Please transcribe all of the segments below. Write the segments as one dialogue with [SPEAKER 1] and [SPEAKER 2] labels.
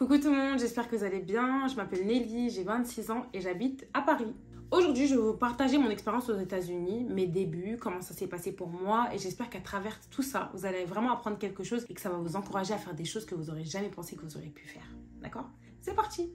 [SPEAKER 1] Coucou tout le monde, j'espère que vous allez bien. Je m'appelle Nelly, j'ai 26 ans et j'habite à Paris. Aujourd'hui, je vais vous partager mon expérience aux États-Unis, mes débuts, comment ça s'est passé pour moi et j'espère qu'à travers tout ça, vous allez vraiment apprendre quelque chose et que ça va vous encourager à faire des choses que vous n'aurez jamais pensé que vous auriez pu faire. D'accord? C'est parti!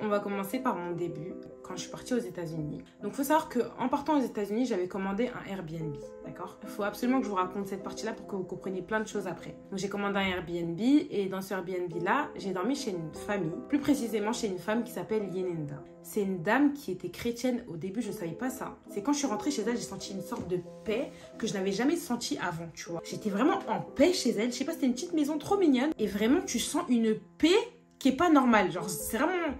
[SPEAKER 1] On va commencer par mon début, quand je suis partie aux États-Unis. Donc, il faut savoir qu'en partant aux États-Unis, j'avais commandé un Airbnb, d'accord? Il faut absolument que je vous raconte cette partie-là pour que vous compreniez plein de choses après. Donc, j'ai commandé un Airbnb et dans ce Airbnb-là, j'ai dormi chez une famille, plus précisément chez une femme qui s'appelle Yenenda. C'est une dame qui était chrétienne. Au début, je ne savais pas ça. C'est quand je suis rentrée chez elle, j'ai senti une sorte de paix que je n'avais jamais sentie avant, tu vois. J'étais vraiment en paix chez elle. Je sais pas, c'était une petite maison trop mignonne et vraiment, tu sens une paix qui est pas normale. Genre, c'est vraiment...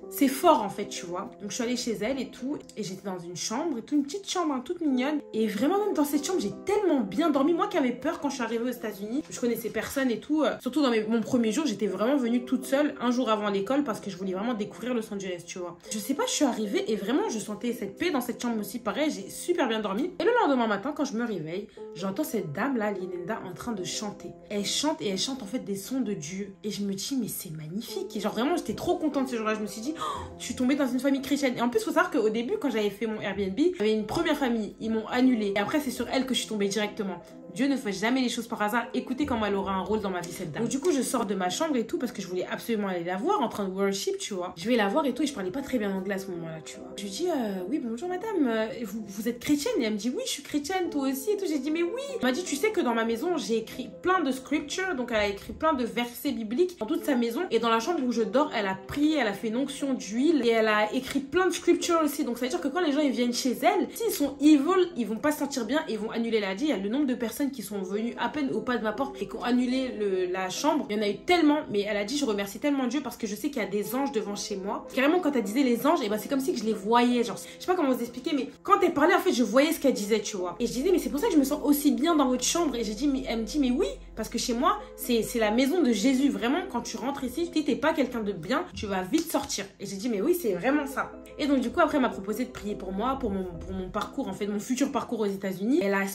[SPEAKER 1] C'est fort en fait, tu vois. Donc je suis allée chez elle et tout. Et j'étais dans une chambre et tout, une petite chambre hein, toute mignonne. Et vraiment même dans cette chambre, j'ai tellement bien dormi. Moi qui avais peur quand je suis arrivée aux États-Unis. Je connaissais personne et tout. Surtout dans mon premier jour, j'étais vraiment venue toute seule un jour avant l'école parce que je voulais vraiment découvrir Los Angeles, tu vois. Je sais pas, je suis arrivée et vraiment je sentais cette paix dans cette chambre aussi. Pareil, j'ai super bien dormi. Et le lendemain matin, quand je me réveille, j'entends cette dame là, Linda, en train de chanter. Elle chante et elle chante en fait des sons de Dieu. Et je me dis, mais c'est magnifique. Et genre vraiment, j'étais trop contente ce jour-là. Je me suis dit, oh, je suis tombée dans une famille chrétienne. Et en plus, il faut savoir qu'au début, quand j'avais fait mon Airbnb, j'avais une première famille. Ils m'ont annulé. Et après, c'est sur elle que je suis tombée directement. Dieu ne fait jamais les choses par hasard. Écoutez comment elle aura un rôle dans ma vie, cette dame. Donc du coup, je sors de ma chambre et tout parce que je voulais absolument aller la voir en train de worship, tu vois. Je vais la voir et tout et je parlais pas très bien anglais à ce moment-là, tu vois. Je lui dis, oui, bonjour madame, vous êtes chrétienne? Et elle me dit, oui, je suis chrétienne, toi aussi et tout. J'ai dit, mais oui. Elle m'a dit, tu sais que dans ma maison, j'ai écrit plein de scriptures. Donc elle a écrit plein de versets bibliques dans toute sa maison. Et dans la chambre où je dors, elle a prié, elle a fait une onction d'huile et elle a écrit plein de scriptures aussi. Donc ça veut dire que quand les gens ils viennent chez elle, s'ils sont evil, ils vont pas se sentir bien et ils vont annuler la dit. Il y a le nombre de personnes qui sont venues à peine au pas de ma porte et qui ont annulé la chambre. Il y en a eu tellement, mais elle a dit, je remercie tellement Dieu parce que je sais qu'il y a des anges devant chez moi. Carrément, quand elle disait les anges, et ben c'est comme si que je les voyais. Genre, je sais pas comment vous expliquer, mais quand elle parlait, en fait, je voyais ce qu'elle disait, tu vois. Et je disais, mais c'est pour ça que je me sens aussi bien dans votre chambre. Et j'ai dit, mais elle me dit, mais oui, parce que chez moi, c'est la maison de Jésus. Vraiment, quand tu rentres ici, si t'es pas quelqu'un de bien, tu vas vite sortir. Et j'ai dit, mais oui, c'est vraiment ça. Et donc, du coup, après, elle m'a proposé de prier pour moi, pour mon parcours, en fait, mon futur parcours aux États-Unis. Elle a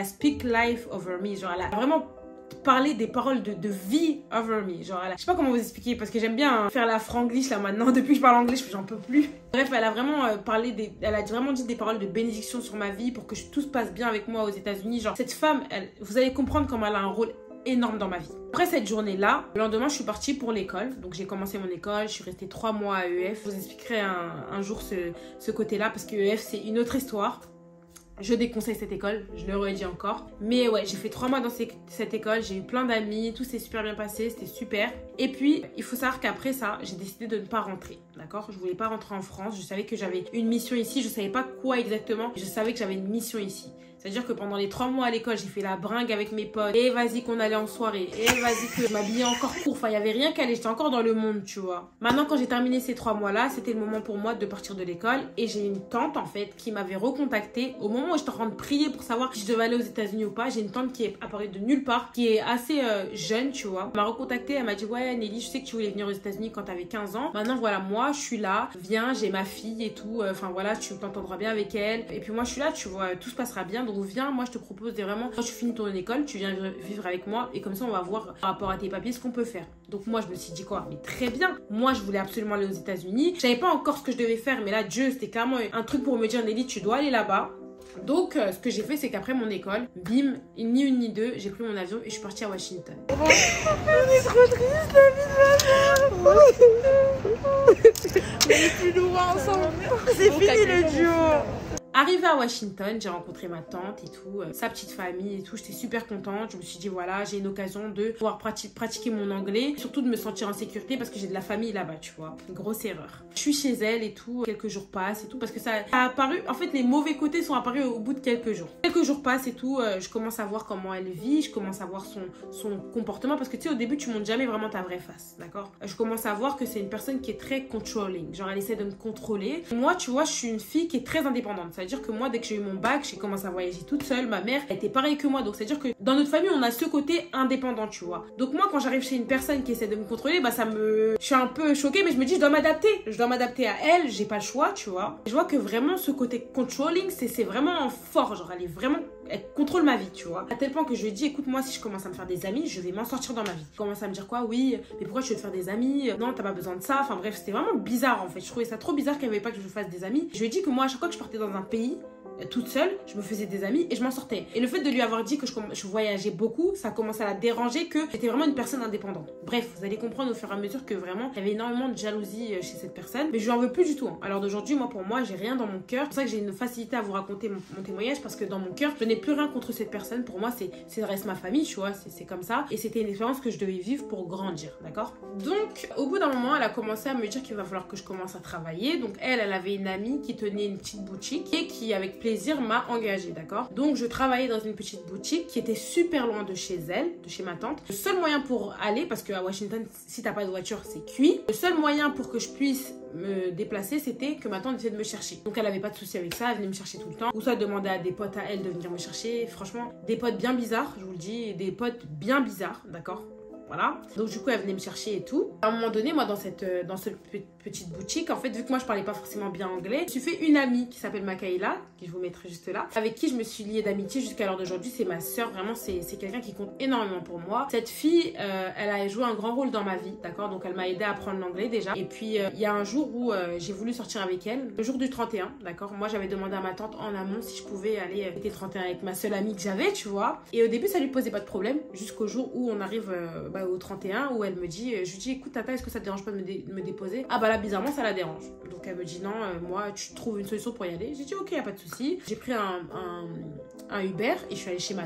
[SPEAKER 1] speak life over me. Genre, elle a vraiment parlé des paroles de vie over me. Genre, je sais pas comment vous expliquer parce que j'aime bien faire la franglish là maintenant. Depuis que je parle anglais, j'en peux plus. Bref, elle a vraiment elle a vraiment dit des paroles de bénédiction sur ma vie pour que tout se passe bien avec moi aux États-Unis. Genre, cette femme, vous allez comprendre comment elle a un rôle énorme dans ma vie. Après cette journée-là, le lendemain, je suis partie pour l'école. Donc, j'ai commencé mon école. Je suis restée 3 mois à EF. Je vous expliquerai un jour ce côté-là parce que EF, c'est une autre histoire. Je déconseille cette école, je le redis encore. Mais ouais, j'ai fait 3 mois dans cette école, j'ai eu plein d'amis, tout s'est super bien passé, c'était super. Et puis, il faut savoir qu'après ça, j'ai décidé de ne pas rentrer, d'accord? Je voulais pas rentrer en France, je savais que j'avais une mission ici, je savais pas quoi exactement, je savais que j'avais une mission ici. C'est-à-dire que pendant les 3 mois à l'école, j'ai fait la bringue avec mes potes. Et vas-y qu'on allait en soirée. Et vas-y que je m'habillais encore court. Enfin, il n'y avait rien qu'à aller. J'étais encore dans le monde, tu vois. Maintenant, quand j'ai terminé ces 3 mois-là, c'était le moment pour moi de partir de l'école. Et j'ai une tante, en fait, qui m'avait recontactée. Au moment où j'étais en train de prier pour savoir si je devais aller aux États-Unis ou pas, j'ai une tante qui est apparue de nulle part, qui est assez jeune, tu vois. Elle m'a recontactée. Elle m'a dit, ouais, Nelly, je sais que tu voulais venir aux États-Unis quand tu avais 15 ans. Maintenant, voilà, moi, je suis là. Viens, j'ai ma fille et tout. Enfin, voilà, tu t'entendras bien avec elle. Et puis moi, je suis là, tu vois, tout se passera bien. Donc, viens, moi, je te propose vraiment, quand tu finis ton école, tu viens vivre avec moi et comme ça on va voir par rapport à tes papiers ce qu'on peut faire. Donc moi je me suis dit quoi, mais très bien, moi je voulais absolument aller aux États-Unis, je savais pas encore ce que je devais faire, mais là Dieu c'était clairement un truc pour me dire, Nelly, tu dois aller là-bas. Donc ce que j'ai fait, c'est qu'après mon école, bim, ni une ni deux, j'ai pris mon avion et je suis partie à Washington.
[SPEAKER 2] On est trop triste, la vie de ma mère. On est plus loin ensemble. C'est fini le duo.
[SPEAKER 1] Arrivée à Washington, j'ai rencontré ma tante et tout, sa petite famille et tout. J'étais super contente. Je me suis dit, voilà, j'ai une occasion de pouvoir pratiquer mon anglais. Surtout de me sentir en sécurité parce que j'ai de la famille là-bas, tu vois. Une grosse erreur. Je suis chez elle et tout. Quelques jours passent et tout parce que ça a apparu. En fait, les mauvais côtés sont apparus au bout de quelques jours. Quelques jours passent et tout. Je commence à voir comment elle vit. Je commence à voir son comportement parce que tu sais, au début, tu montres jamais vraiment ta vraie face, d'accord? Je commence à voir que c'est une personne qui est très controlling. Genre, elle essaie de me contrôler. Moi, tu vois, je suis une fille qui est très indépendante. C'est-à-dire que moi, dès que j'ai eu mon bac, j'ai commencé à voyager toute seule. Ma mère était pareille que moi. Donc, c'est-à-dire que dans notre famille, on a ce côté indépendant, tu vois. Donc, moi, quand j'arrive chez une personne qui essaie de me contrôler, bah, je suis un peu choquée, mais je me dis, je dois m'adapter. Je dois m'adapter à elle. J'ai pas le choix, tu vois. Je vois que vraiment, ce côté controlling, c'est vraiment fort. Genre, elle contrôle ma vie, tu vois. À tel point que je lui ai dit, écoute, moi, si je commence à me faire des amis, je vais m'en sortir dans ma vie. Elle commence à me dire quoi? Oui, mais pourquoi tu veux te faire des amis? Non, t'as pas besoin de ça. Enfin bref, c'était vraiment bizarre en fait. Je trouvais ça trop bizarre qu'elle ne veuille pas que je me fasse des amis. Je lui ai dit que moi, à chaque fois que je partais dans un pays, toute seule, je me faisais des amis et je m'en sortais. Et le fait de lui avoir dit que je voyageais beaucoup, ça a commencé à la déranger, que j'étais vraiment une personne indépendante. Bref, vous allez comprendre au fur et à mesure que vraiment, il y avait énormément de jalousie chez cette personne. Mais je lui en veux plus du tout. Hein. Alors d'aujourd'hui, pour moi, j'ai rien dans mon cœur. C'est pour ça que j'ai une facilité à vous raconter mon témoignage, parce que dans mon cœur, je n'ai plus rien contre cette personne. Pour moi, c'est reste ma famille, tu vois, c'est comme ça. Et c'était une expérience que je devais vivre pour grandir, d'accord? Donc, au bout d'un moment, elle a commencé à me dire qu'il va falloir que je commence à travailler. Donc, elle avait une amie qui tenait une petite boutique et qui, avec plaisir, m'a engagée, d'accord? Donc, je travaillais dans une petite boutique qui était super loin de chez elle, de chez ma tante. Le seul moyen pour aller, parce qu'à Washington, si t'as pas de voiture, c'est cuit. Le seul moyen pour que je puisse me déplacer, c'était que ma tante essayait de me chercher. Donc, elle avait pas de souci avec ça, elle venait me chercher tout le temps. Ou soit demander à des potes à elle de venir me chercher. Franchement, des potes bien bizarres, je vous le dis, des potes bien bizarres, d'accord? Voilà. Donc du coup, elle venait me chercher et tout. À un moment donné, moi, dans cette petite boutique, en fait, vu que moi, je parlais pas forcément bien anglais, je me suis fait une amie qui s'appelle Makaïla, que je vous mettrai juste là, avec qui je me suis liée d'amitié jusqu'à l'heure d'aujourd'hui. C'est ma sœur, vraiment, c'est quelqu'un qui compte énormément pour moi. Cette fille, elle a joué un grand rôle dans ma vie, d'accord? Donc elle m'a aidé à apprendre l'anglais déjà. Et puis, il y a un jour où j'ai voulu sortir avec elle, le jour du 31, d'accord? Moi, j'avais demandé à ma tante en amont si je pouvais aller fêter le 31 avec ma seule amie que j'avais, tu vois. Et au début, ça lui posait pas de problème, jusqu'au jour où on arrive au 31, où elle me dit, je lui dis, écoute Tata, est-ce que ça te dérange pas de me déposer? Ah bah là, bizarrement, ça la dérange. Donc elle me dit, non, moi, tu trouves une solution pour y aller? J'ai dit, ok, y a pas de souci. J'ai pris un Uber et je suis allée chez ma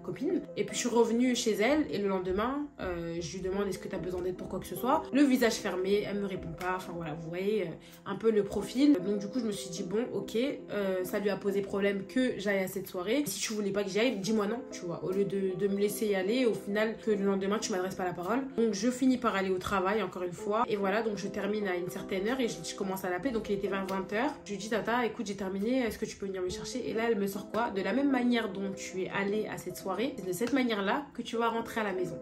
[SPEAKER 1] copine. Et puis je suis revenue chez elle et le lendemain, je lui demande, est-ce que tu as besoin d'aide pour quoi que ce soit? Le visage fermé, elle me répond pas. Enfin voilà, vous voyez un peu le profil. Donc du coup, je me suis dit, bon, ok, ça lui a posé problème que j'aille à cette soirée. Si tu voulais pas que j'y aille, dis-moi non, tu vois. Au lieu de me laisser y aller, au final, que le lendemain, tu m'adresses pas la parole. Donc je finis par aller au travail, encore une fois. Et voilà, donc je termine à une certaine heure et je commence à l'appeler. Donc il était 20h. Je lui dis, Tata, écoute, j'ai terminé, est-ce que tu peux venir me chercher? Et là, elle me sort quoi? De la même manière dont tu es allée à cette soirée, c'est de cette manière-là que tu vas rentrer à la maison.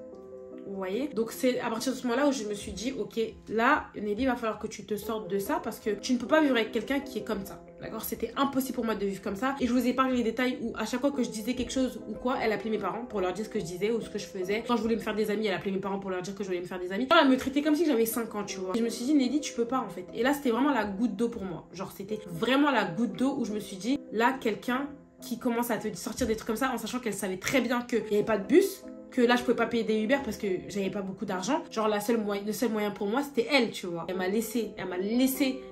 [SPEAKER 1] Vous voyez? Donc c'est à partir de ce moment-là où je me suis dit, ok, là, Nelly, il va falloir que tu te sortes de ça parce que tu ne peux pas vivre avec quelqu'un qui est comme ça. D'accord? C'était impossible pour moi de vivre comme ça. Et je vous ai parlé les détails où à chaque fois que je disais quelque chose ou quoi, elle appelait mes parents pour leur dire ce que je disais ou ce que je faisais. Quand je voulais me faire des amis, elle appelait mes parents pour leur dire que je voulais me faire des amis. Elle me traitait comme si j'avais 5 ans, tu vois. Et je me suis dit, Nelly, tu peux pas en fait. Et là, c'était vraiment la goutte d'eau pour moi. Genre, c'était vraiment la goutte d'eau où je me suis dit, là, quelqu'un qui commence à te sortir des trucs comme ça en sachant qu'elle savait très bien qu'il n'y avait pas de bus, que là je pouvais pas payer des Uber parce que j'avais pas beaucoup d'argent. Genre le seul moyen pour moi c'était elle, tu vois. Elle m'a laissé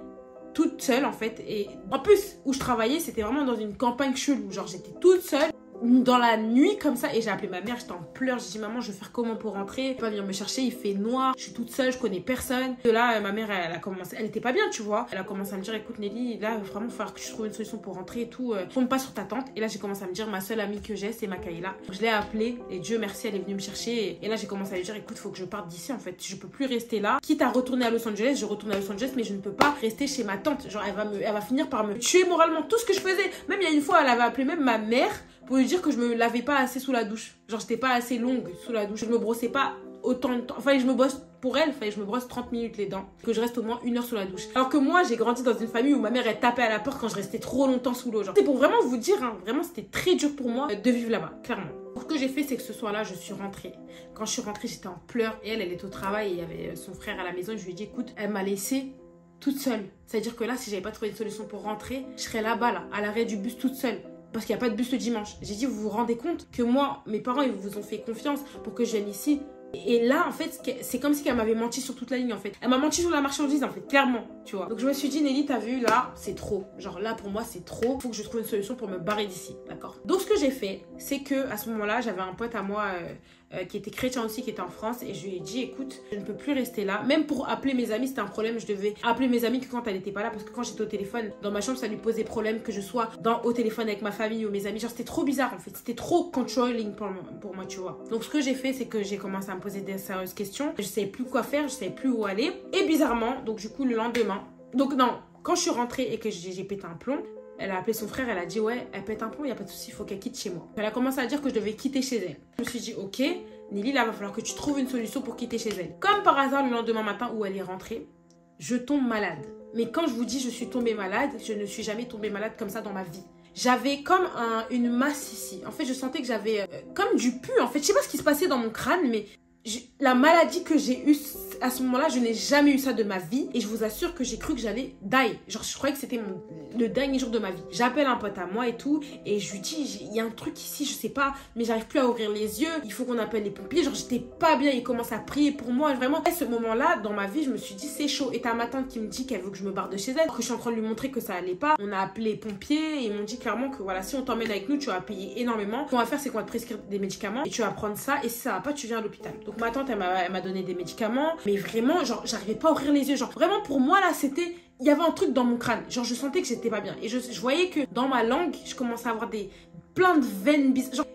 [SPEAKER 1] toute seule en fait. Et en plus où je travaillais c'était vraiment dans une campagne chelou. Genre j'étais toute seule dans la nuit comme ça et j'ai appelé ma mère, j'étais en pleurs, j'ai dit maman je vais faire comment pour rentrer, elle peut pas venir me chercher, il fait noir, je suis toute seule, je connais personne. De là ma mère elle a commencé, elle était pas bien tu vois, elle a commencé à me dire écoute Nelly là vraiment il va falloir que tu trouves une solution pour rentrer et tout, tombe pas sur ta tante. Et là j'ai commencé à me dire ma seule amie que j'ai c'est Makaïla. Je l'ai appelée et Dieu merci elle est venue me chercher et là j'ai commencé à lui dire écoute faut que je parte d'ici en fait, je peux plus rester là, quitte à retourner à Los Angeles, je retourne à Los Angeles mais je ne peux pas rester chez ma tante, genre elle va finir par me tuer moralement tout ce que je faisais. Même il y a une fois elle avait appelé même ma mère pour lui dire que je me lavais pas assez sous la douche. Genre, j'étais pas assez longue sous la douche. Je me brossais pas autant de temps. Enfin, je me brosse pour elle, je me brosse 30 minutes les dents. Que je reste au moins 1 heure sous la douche. Alors que moi, j'ai grandi dans une famille où ma mère, elle tapait à la porte quand je restais trop longtemps sous l'eau. C'est pour vraiment vous dire, hein, vraiment, c'était très dur pour moi de vivre là-bas, clairement. Ce que j'ai fait, c'est que ce soir-là, je suis rentrée. Quand je suis rentrée, j'étais en pleurs. Et elle était au travail et il y avait son frère à la maison. Je lui ai dit, écoute, elle m'a laissée toute seule. C'est-à-dire que là, si j'avais pas trouvé une solution pour rentrer, je serais là-bas, là, à l'arrêt du bus toute seule. Parce qu'il n'y a pas de bus le dimanche. J'ai dit, vous vous rendez compte que moi, mes parents, ils vous ont fait confiance pour que je vienne ici. Et là, en fait, c'est comme si elle m'avait menti sur toute la ligne, en fait. Elle m'a menti sur la marchandise, en fait, clairement, tu vois. Donc, je me suis dit, Nelly, t'as vu, là, c'est trop. Genre, là, pour moi, c'est trop. Faut que je trouve une solution pour me barrer d'ici, d'accord? Donc, ce que j'ai fait, c'est que à ce moment-là, j'avais un pote à moi qui était chrétien aussi, qui était en France. Et je lui ai dit, écoute, je ne peux plus rester là. Même pour appeler mes amis, c'était un problème. Je devais appeler mes amis que quand elle n'était pas là. Parce que quand j'étais au téléphone, dans ma chambre, ça lui posait problème que je sois au téléphone avec ma famille ou mes amis. Genre, c'était trop bizarre, en fait. C'était trop controlling pour moi, tu vois. Donc, ce que j'ai fait, c'est que j'ai commencé à me poser des sérieuses questions. Je savais plus quoi faire, je savais plus où aller. Et bizarrement, donc du coup, le lendemain... Donc non, quand je suis rentrée et que j'ai pété un plomb, Elle a appelé son frère, elle a dit ouais, elle pète un plomb, il n'y a pas de souci, il faut qu'elle quitte chez moi. Elle a commencé à dire que je devais quitter chez elle. Je me suis dit ok, Nelly, là, va falloir que tu trouves une solution pour quitter chez elle. Comme par hasard, le lendemain matin où elle est rentrée, je tombe malade. Mais quand je vous dis je suis tombée malade, je ne suis jamais tombée malade comme ça dans ma vie. J'avais comme une masse ici. En fait, je sentais que j'avais comme du pu. En fait, je sais pas ce qui se passait dans mon crâne, mais la maladie que j'ai eue à ce moment-là, je n'ai jamais eu ça de ma vie. Et je vous assure que j'ai cru que j'allais die. Genre, je croyais que c'était le dernier jour de ma vie. J'appelle un pote à moi et tout. Et je lui dis, il y a un truc ici, je sais pas, mais j'arrive plus à ouvrir les yeux. Il faut qu'on appelle les pompiers. Genre, j'étais pas bien. Il commence à prier pour moi. Vraiment, à ce moment-là, dans ma vie, je me suis dit, c'est chaud. Et t'as ma tante qui me dit qu'elle veut que je me barre de chez elle. Que je suis en train de lui montrer que ça allait pas. On a appelé les pompiers. Et ils m'ont dit clairement que voilà, si on t'emmène avec nous, tu vas payer énormément. Ce qu'on va faire, c'est qu'on va te prescrire des médicaments. Et tu vas prendre ça. Et si ça va pas, tu viens à l'hôpital. Donc, ma tante, elle m'a donné des médicaments. Mais vraiment, genre, j'arrivais pas à ouvrir les yeux. Genre, vraiment, pour moi, là, c'était... Il y avait un truc dans mon crâne. Genre, je sentais que j'étais pas bien. Et je voyais que dans ma langue, je commençais à avoir plein de veines bizarres. Genre,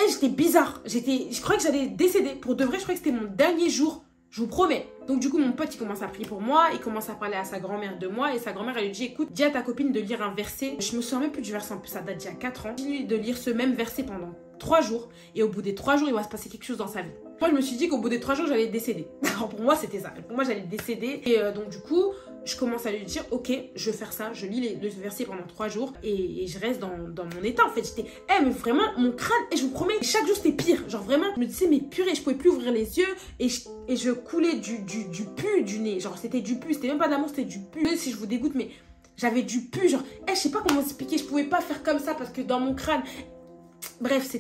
[SPEAKER 1] j'étais bizarre. Je croyais que j'allais décéder. Pour de vrai, je croyais que c'était mon dernier jour. Je vous promets. Donc du coup, mon pote, il commence à prier pour moi. Il commence à parler à sa grand-mère de moi. Et sa grand-mère, elle lui dit, écoute, dis à ta copine de lire un verset. Je me souviens même plus du verset. En plus, ça date d'il y a 4 ans. Dis-lui de lire ce même verset pendant 3 jours. Et au bout des 3 jours, il va se passer quelque chose dans sa vie. Moi, je me suis dit qu'au bout des 3 jours, j'allais décéder. Alors pour moi, c'était ça. Pour moi, j'allais décéder. Et donc du coup, je commence à lui dire, ok, je vais faire ça. Je lis le verset pendant 3 jours. Et je reste dans mon état. En fait, j'étais... mais vraiment, mon crâne, et je vous promets, chaque jour, c'était pire. Genre vraiment, je me disais, mais purée, je pouvais plus ouvrir les yeux. Et je coulais du pu du nez. Genre, c'était du pu. C'était même pas d'amour, c'était du pu. Si je vous dégoûte, mais j'avais du pu. Genre, je sais pas comment expliquer. Je pouvais pas faire comme ça parce que dans mon crâne... Bref,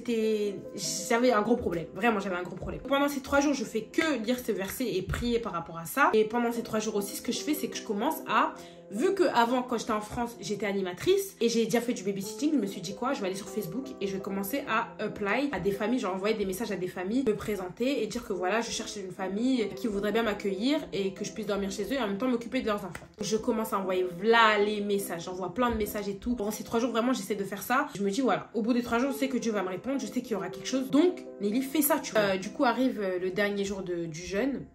[SPEAKER 1] j'avais un gros problème. Vraiment, j'avais un gros problème. Pendant ces 3 jours, je fais que lire ce verset et prier par rapport à ça. Et pendant ces 3 jours aussi, ce que je fais, c'est que je commence à... Vu que avant, quand j'étais en France, j'étais animatrice et j'ai déjà fait du babysitting, je me suis dit quoi, je vais aller sur Facebook et je vais commencer à apply à des familles, genre envoyer des messages à des familles, me présenter et dire que voilà, je cherche une famille qui voudrait bien m'accueillir et que je puisse dormir chez eux et en même temps m'occuper de leurs enfants. Je commence à envoyer là les messages, j'envoie plein de messages et tout. Pendant ces 3 jours, vraiment, j'essaie de faire ça. Je me dis voilà, au bout des 3 jours, je sais que Dieu va me répondre, je sais qu'il y aura quelque chose. Donc, Nelly, fais ça, tu vois. Du coup, arrive le dernier jour du jeûne.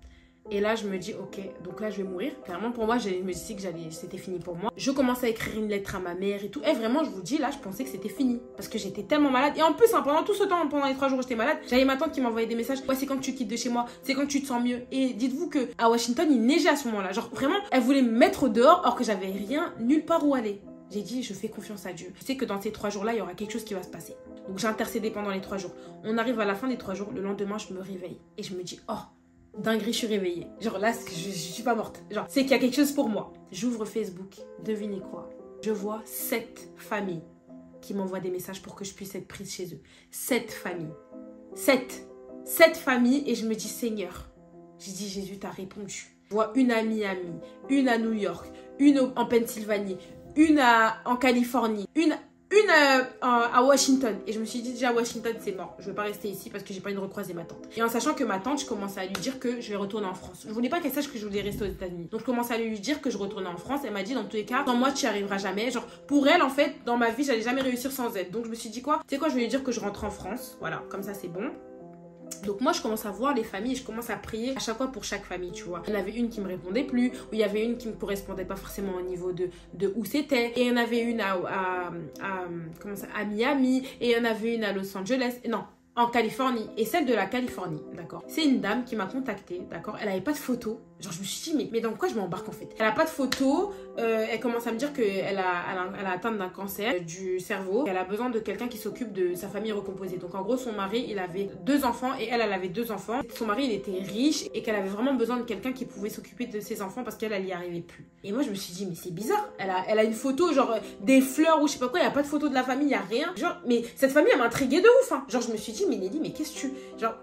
[SPEAKER 1] Et là, je me dis, ok, donc là, je vais mourir. Clairement, pour moi, je me suis dit que c'était fini pour moi. Je commence à écrire une lettre à ma mère et tout. Et vraiment, je vous dis, là, je pensais que c'était fini. Parce que j'étais tellement malade. Et en plus, pendant tout ce temps, pendant les 3 jours où j'étais malade, j'avais ma tante qui m'envoyait des messages. Ouais, c'est quand tu quittes de chez moi, c'est quand tu te sens mieux. Et dites-vous que à Washington, il neigeait à ce moment-là. Genre, vraiment, elle voulait me mettre dehors, alors que j'avais rien, nulle part où aller. J'ai dit, je fais confiance à Dieu. Je sais que dans ces 3 jours-là, il y aura quelque chose qui va se passer. Donc, j'ai intercédé pendant les 3 jours. On arrive à la fin des 3 jours. Le lendemain, je me réveille. Et je me dis, oh, dinguerie, je suis réveillée. Genre là, je suis pas morte. Genre, c'est qu'il y a quelque chose pour moi. J'ouvre Facebook, devinez quoi? Je vois 7 familles qui m'envoient des messages pour que je puisse être prise chez eux. 7 familles. 7 familles et je me dis, Seigneur, j'ai dit, Jésus t'a répondu. Je vois une à Miami, une à New York, une en Pennsylvanie, une en Californie, une à Washington. Et je me suis dit déjà Washington c'est mort, je vais pas rester ici parce que j'ai pas envie de recroiser ma tante. Et en sachant que ma tante, je commençais à lui dire que je vais retourner en France. Je voulais pas qu'elle sache que je voulais rester aux États-Unis. Donc je commençais à lui dire que je retournais en France. Elle m'a dit dans tous les cas, sans moi tu y arriveras jamais. Genre pour elle en fait, dans ma vie j'allais jamais réussir sans elle. Donc je me suis dit quoi, tu sais quoi, je vais lui dire que je rentre en France. Voilà, comme ça c'est bon. Donc moi je commence à voir les familles et je commence à prier à chaque fois pour chaque famille, tu vois. Il y en avait une qui me répondait plus, ou il y avait une qui me correspondait pas forcément au niveau de où c'était. Et il y en avait une à Miami, et il y en avait une à Los Angeles. Non, en Californie. Et celle de la Californie, d'accord. C'est une dame qui m'a contactée, d'accord. Elle avait pas de photo. Genre je me suis dit mais dans quoi je m'embarque en fait. Elle a pas de photo. Elle commence à me dire qu'elle a atteint d'un cancer du cerveau. Elle a besoin de quelqu'un qui s'occupe de sa famille recomposée. Donc en gros son mari il avait 2 enfants et elle avait 2 enfants. Son mari il était riche et qu'elle avait vraiment besoin de quelqu'un qui pouvait s'occuper de ses enfants parce qu'elle y arrivait plus. Et moi je me suis dit mais c'est bizarre. Elle a une photo genre des fleurs ou je sais pas quoi. Il y a pas de photo de la famille, il y a rien. Genre mais cette famille elle m'intriguait de ouf hein. Genre je me suis dit mais Nelly mais qu'est-ce que tu... Genre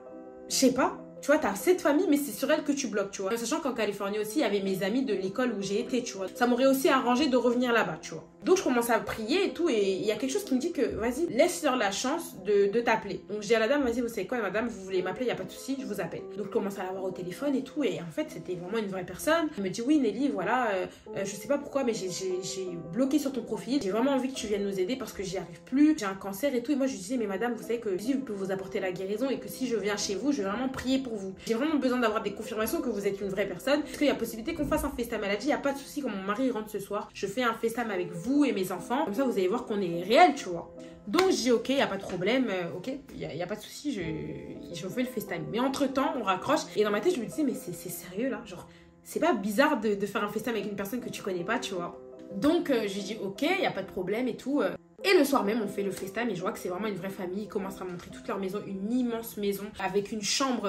[SPEAKER 1] je sais pas. Tu vois, t'as 7 familles, mais c'est sur elles que tu bloques, tu vois. En sachant qu'en Californie aussi, il y avait mes amis de l'école où j'ai été, tu vois. Ça m'aurait aussi arrangé de revenir là-bas, tu vois. Donc, je commence à prier et tout, et il y a quelque chose qui me dit que, vas-y, laisse-leur la chance de t'appeler. Donc, je dis à la dame, vas-y, vous savez quoi, madame, vous voulez m'appeler, il n'y a pas de souci, je vous appelle. Donc, je commence à l'avoir au téléphone et tout, et en fait, c'était vraiment une vraie personne. Elle me dit, oui, Nelly, voilà, je sais pas pourquoi, mais j'ai bloqué sur ton profil. J'ai vraiment envie que tu viennes nous aider parce que j'y arrive plus. J'ai un cancer et tout. Et moi, je lui disais, mais madame, vous savez que Jésus peut vous apporter la guérison et que si je viens chez vous, je vais vraiment prier pour vous. J'ai vraiment besoin d'avoir des confirmations que vous êtes une vraie personne. Est-ce qu'il y a possibilité qu'on fasse un FaceTime? Elle a dit, il n'y a pas de souci, quand mon mari rentre ce soir, je fais un FaceTime avec vous vous et mes enfants. Comme ça, vous allez voir qu'on est réel, tu vois. Donc, je dis, ok, il n'y a pas de problème, ok, il n'y a pas de souci, je fais le FaceTime. Mais entre-temps, on raccroche. Et dans ma tête, je me disais, mais c'est sérieux, là? Genre, c'est pas bizarre de faire un FaceTime avec une personne que tu connais pas, tu vois. Donc, je lui dis, ok, il n'y a pas de problème et tout. Et le soir même, on fait le FaceTime et je vois que c'est vraiment une vraie famille. Ils commencent à montrer toute leur maison, une immense maison avec une chambre,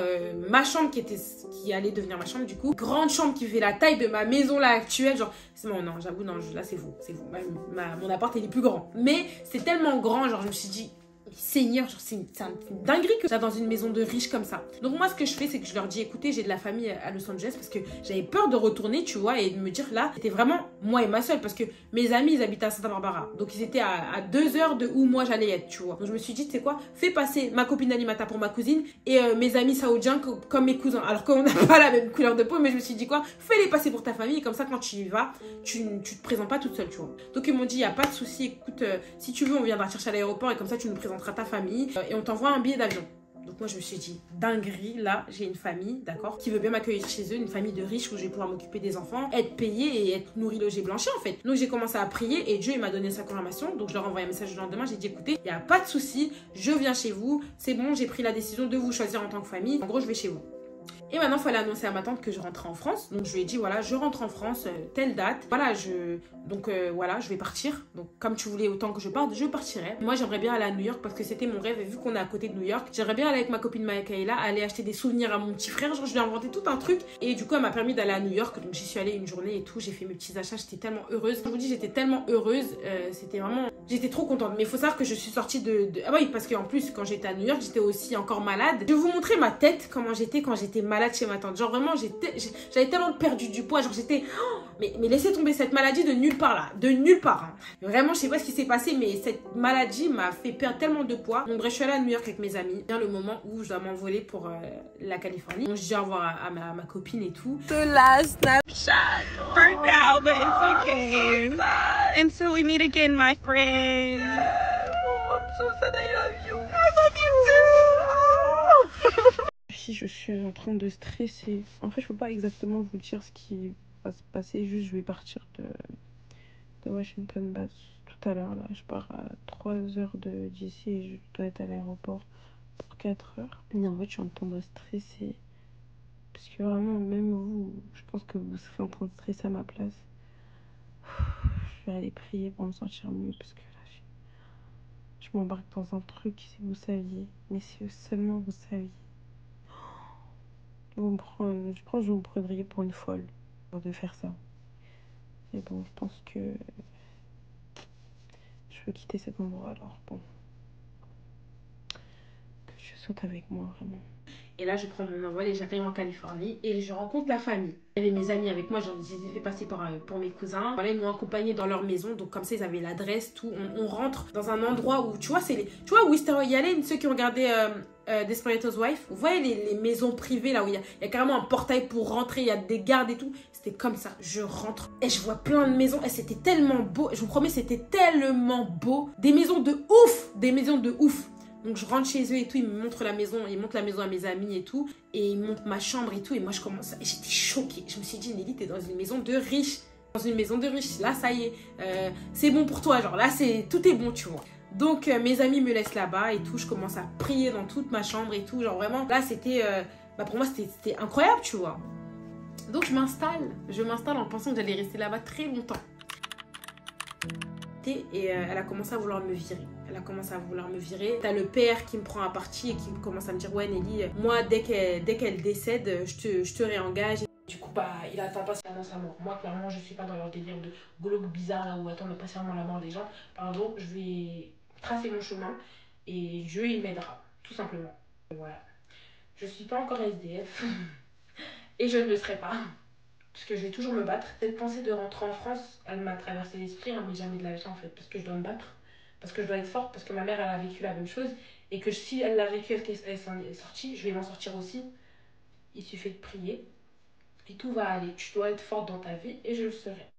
[SPEAKER 1] ma chambre qui allait devenir ma chambre du coup. Grande chambre qui fait la taille de ma maison là actuelle. Genre, c'est bon, non, j'avoue, non, là c'est vous. Mon appart il est plus grand. Mais c'est tellement grand, genre je me suis dit, Seigneur, genre c'est une dinguerie que ça dans une maison de riches comme ça. Donc moi ce que je fais c'est que je leur dis écoutez j'ai de la famille à Los Angeles parce que j'avais peur de retourner tu vois et de me dire là c'était vraiment moi et ma soeur parce que mes amis ils habitaient à Santa Barbara donc ils étaient à 2 heures de où moi j'allais être tu vois. Donc je me suis dit tu sais quoi fais passer ma copine Alimata pour ma cousine et mes amis saoudiens comme mes cousins alors qu'on n'a pas la même couleur de peau mais je me suis dit quoi fais-les passer pour ta famille et comme ça quand tu y vas tu te présentes pas toute seule tu vois. Donc ils m'ont dit il y a pas de souci écoute si tu veux on viendra te chercher à l'aéroport et comme ça tu nous présenteras ta famille et on t'envoie un billet d'avion. Donc moi je me suis dit dinguerie là j'ai une famille d'accord qui veut bien m'accueillir chez eux une famille de riches où je vais pouvoir m'occuper des enfants être payée et être nourrie logée blanchie en fait. Donc j'ai commencé à prier et Dieu il m'a donné sa confirmation donc je leur ai envoyé un message le lendemain j'ai dit écoutez il y a pas de souci je viens chez vous c'est bon j'ai pris la décision de vous choisir en tant que famille en gros je vais chez vous. Et maintenant, il fallait annoncer à ma tante que je rentrais en France. Donc, je lui ai dit, voilà, je rentre en France, telle date. Voilà, voilà, je vais partir. Donc, comme tu voulais autant que je parte, je partirai. Moi, j'aimerais bien aller à New York parce que c'était mon rêve. Et vu qu'on est à côté de New York, j'aimerais bien aller avec ma copine Maëkaïla, aller acheter des souvenirs à mon petit frère. Genre, je lui ai inventé tout un truc. Et du coup, elle m'a permis d'aller à New York. Donc, j'y suis allée une journée et tout. J'ai fait mes petits achats. J'étais tellement heureuse. Je vous dis, j'étais tellement heureuse. C'était vraiment... J'étais trop contente. Mais il faut savoir que je suis sortie Ah oui, parce qu'en plus, quand j'étais à New York, j'étais aussi encore malade. Je vais vous montrer ma tête, comment j'étais quand j'étais malade chez ma tante. Genre, vraiment, j'avais tellement perdu du poids. Genre, j'étais... mais laissez tomber cette maladie de nulle part, là. De nulle part. Hein. Vraiment, je sais pas ce qui s'est passé, mais cette maladie m'a fait perdre tellement de poids. Donc, bref, je suis allée à New York avec mes amis. Bien le moment où je dois m'envoler pour la Californie. Donc, je dis au revoir à ma copine et tout.
[SPEAKER 2] The last snapshot for now, but it's okay. Until we meet again, my friend. Oh, I'm so sad I love you. I love you too. Si je suis en train de stresser. En fait, je peux pas exactement vous dire ce qui va se passer. Juste, je vais partir de Washington tout à l'heure. Là, je pars à 3 heures d'ici et je dois être à l'aéroport pour 4 heures. Et en fait, je suis en train de stresser. Parce que vraiment, même vous, je pense que vous serez en train de stresser à ma place. Je vais aller prier pour me sentir mieux parce que là, je m'embarque dans un truc, si vous saviez. Mais si seulement vous saviez. Je pense que vous me prendriez pour une folle de faire ça. Mais bon, je pense que je veux quitter cet endroit alors. Bon. Que Dieu soit avec moi, vraiment.
[SPEAKER 1] Et là, je prends mon envol et j'arrive en Californie et je rencontre la famille. Il y avait mes amis avec moi, je les ai fait passer pour mes cousins. Voilà, ils m'ont accompagné dans leur maison, donc comme ça, ils avaient l'adresse, tout. On rentre dans un endroit où, tu vois, tu vois où Easter Island, ceux qui ont regardé Desperate Housewives, vous voyez les maisons privées là où il y a carrément un portail pour rentrer, il y a des gardes et tout. C'était comme ça, je rentre et je vois plein de maisons et c'était tellement beau. Je vous promets, c'était tellement beau. Des maisons de ouf, des maisons de ouf. Donc je rentre chez eux et tout, ils me montrent la maison, ils montrent la maison à mes amis et tout, et ils montrent ma chambre et tout, et moi je commence, et j'étais choquée. Je me suis dit, Nelly, t'es dans une maison de riches, dans une maison de riches, là ça y est, c'est bon pour toi, genre là tout est bon, tu vois. Donc mes amis me laissent là-bas et tout, je commence à prier dans toute ma chambre et tout, genre vraiment, là c'était, pour moi c'était incroyable, tu vois. Donc je m'installe en pensant que j'allais rester là-bas très longtemps. Et elle a commencé à vouloir me virer. T'as le père qui me prend à partie et qui commence à me dire ouais Nelly, moi dès qu'elle décède, je te réengage. Du coup il attend patiemment sa mort. Moi clairement je suis pas dans leur délire de globe bizarre là où attendre patiemment la mort des gens. Pardon, je vais tracer mon chemin et Dieu il m'aidera, tout simplement. Voilà. Je suis pas encore SDF et je ne le serai pas. Parce que je vais toujours me battre. Cette pensée de rentrer en France, elle m'a traversé l'esprit, hein, mais jamais de la vie en fait. Parce que je dois me battre, parce que je dois être forte, parce que ma mère elle a vécu la même chose. Et que si elle l'a vécu, elle s'en est sortie, je vais m'en sortir aussi. Il suffit de prier. Et tout va aller. Tu dois être forte dans ta vie et je le serai.